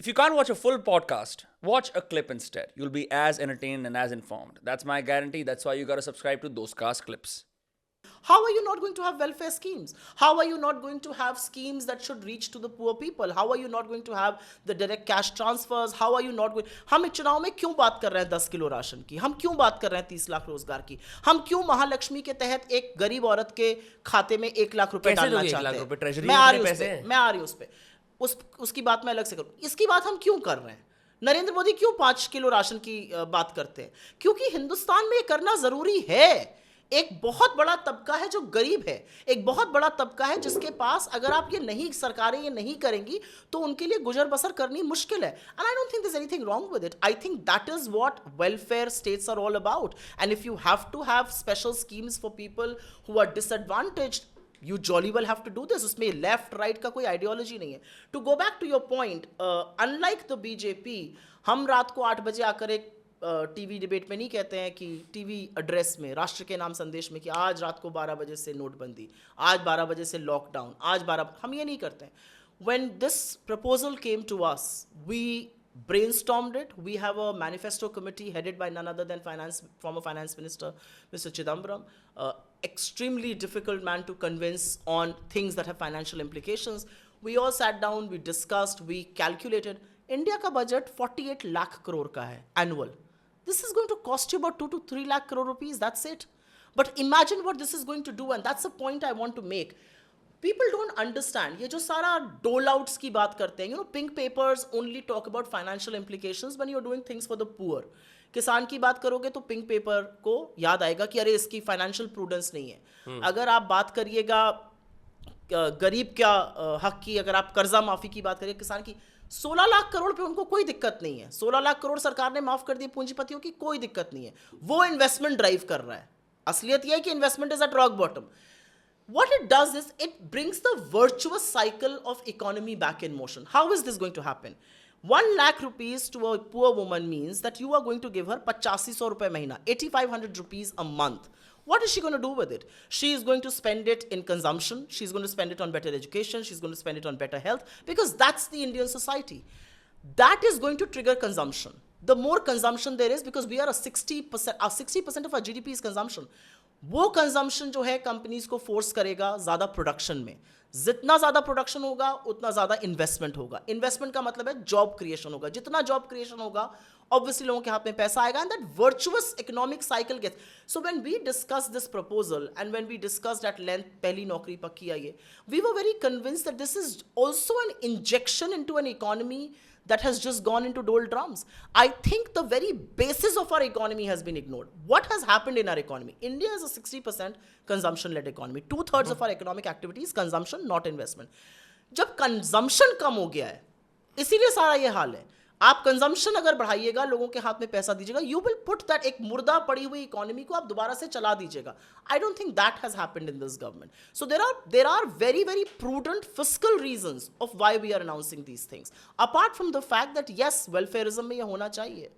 If you can't watch a full podcast, watch a clip instead. You'll be as entertained and as informed. That's my guarantee. That's why you gotta subscribe to those cast clips. How are you not going to have welfare schemes? How are you not going to have schemes that should reach to the poor people? How are you not going to have the direct cash transfers? How are you not going? हम चुनाव में क्यों बात कर रहे हैं 10 kilo ration की? हम क्यों बात कर रहे हैं 30 लाख रोजगार की? हम क्यों महालक्ष्मी के तहत एक गरीब औरत के खाते में 1 लाख रुपए डालना चाहते हैं? मैं आ रही हूँ उस पे उसकी बात मैं अलग से करूँ. इसकी बात हम क्यों कर रहे हैं? नरेंद्र मोदी क्यों 5 किलो राशन की बात करते हैं? क्योंकि हिंदुस्तान में ये करना जरूरी है. एक बहुत बड़ा तबका है जो गरीब है, एक बहुत बड़ा तबका है जिसके पास अगर आप ये नहीं, सरकारें ये नहीं करेंगी तो उनके लिए गुजर बसर करनी मुश्किल है. And I don't think there is anything wrong with it. I think that is what welfare states are all about. And if you have to have special schemes for people who are disadvantaged, you jolly well have to do this. उसमें left right का कोई ideology नहीं है. To go back to your point, unlike the BJP, हम रात को 8 बजे आकर एक टीवी डिबेट में नहीं कहते हैं कि टीवी एड्रेस में, राष्ट्र के नाम संदेश में, कि आज रात को 12 बजे से नोटबंदी, आज 12 बजे से लॉकडाउन, आज 12, हम ये नहीं करते हैं. When this proposal came to us, we brainstormed it. We have a manifesto committee headed by none other than former finance minister Mr. Chidambaram, extremely difficult man to convince on things that have financial implications. We all sat down, we discussed, we calculated. India का budget 48 lakh crore का है annual. This is going to cost you about 2 to 3 lakh crore rupees. That's it. But imagine what this is going to do, and that's the point I want to make. People don't understand. ये जो सारा dole outs की बात करते हैं, you know, pink papers only talk about financial implications when you're doing things for the poor. किसान की बात करोगे तो पिंक पेपर को याद आएगा कि अरे इसकी फाइनेंशियल प्रूडेंस नहीं है. अगर आप बात करिएगा गरीब क्या हक की, अगर आप कर्जा माफी की बात करिए किसान की, 16 लाख करोड़ पे उनको कोई दिक्कत नहीं है. 16 लाख करोड़ सरकार ने माफ कर दिए पूंजीपतियों की, कोई दिक्कत नहीं है. वो इन्वेस्टमेंट ड्राइव कर रहा है. असलियत यह है कि investment is at rock bottom. What it does is it brings the virtuous cycle of economy back in motion. How is this going to happen? 1 lakh rupees to a poor woman means that you are going to give her 8500 rupees mahina, 8500 rupees a month. What is she going to do with it? She is going to spend it in consumption. She's going to spend it on better education. She's going to spend it on better health, because that's the Indian society. That is going to trigger consumption. The more consumption there is, because we are a 60% of our GDP is consumption. वो consumption जो है companies को force करेगा ज्यादा production में. जितना ज्यादा production होगा उतना ज्यादा इन्वेस्टमेंट होगा. इन्वेस्टमेंट का मतलब है जॉब क्रिएशन होगा. जितना जॉब क्रिएशन होगा obviously लोगों के हाथ में पैसा आएगा, and that virtuous economic cycle gets. So when we discussed this proposal and when we discussed at length पहली नौकरी पक्की आई है, we were very convinced that this is also an injection into an economy that has just gone into doldrums. I think the very basis of our economy has been ignored. What has happened in our economy? India is a 60% consumption-led economy. 2/3 of our economic activity is consumption, not investment. जब consumption कम हो गया है, इसीलिए सारा ये हाल है. आप consumption अगर बढ़ाइएगा, लोगों के हाथ में पैसा दीजिएगा, यू विल पुट दैट, एक मुर्दा पड़ी हुई इकोनॉमी को आप दोबारा से चला दीजिएगा. I don't think that has happened in this government. So there are very very prudent fiscal reasons of why we are announcing these things, apart from the fact that yes welfarism में ये होना चाहिए.